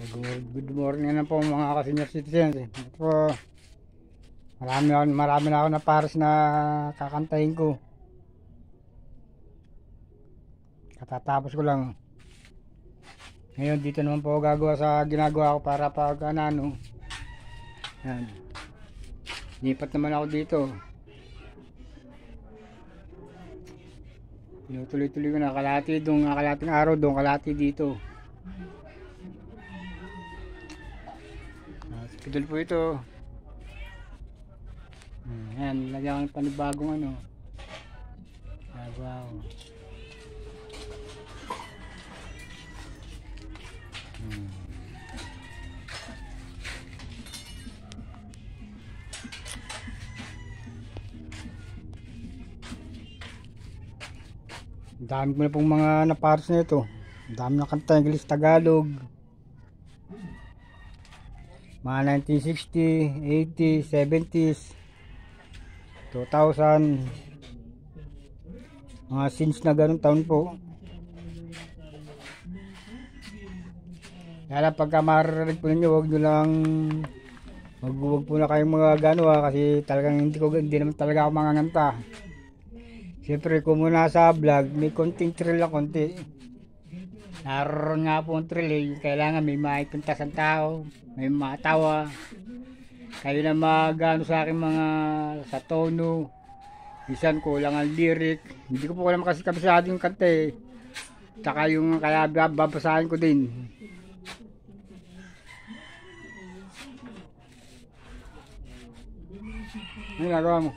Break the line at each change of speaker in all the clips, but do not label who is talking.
Good morning na po mga ka-senior citizens. Ito po, marami na ako na pares na kakantahin ko. Katatapos ko lang. Ngayon dito naman po gagawa sa ginagawa ko para pag ano. Yan. Lipat naman ako dito. Tinutuloy-tuloy ko na kalahati doon, kalahating araw doon, kalahati dito. Spidol po ito. Ayan, lagyan ko panibagong ano. Wow. Dami ko na pong mga naparos na ito. Dami na kanta English, Tagalog. Mga 1960, 80, 70s, 2000. Mga scenes na ganun taon po. Kaya pagka maririnig po ninyo, huwag po na kayong mga gano'n kasi talagang hindi naman talaga ako manganganta. Siyempre kung muna sa vlog, may konting thrill lang konti. Naroon nga po ang thrill eh. Kailangan may maipintas ang tao, may matawa. Kayo na magano sa akin mga sa tono. Minsan kulang ang lyric. Hindi ko po alam kasi kabisado yung kanta eh. Tsaka yung kaya babasahin ko din. Ano ginagawa mo?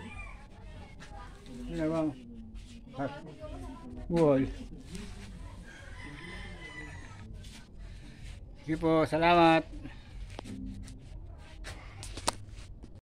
Ano ginagawa mo? Wall. Sige po, salamat.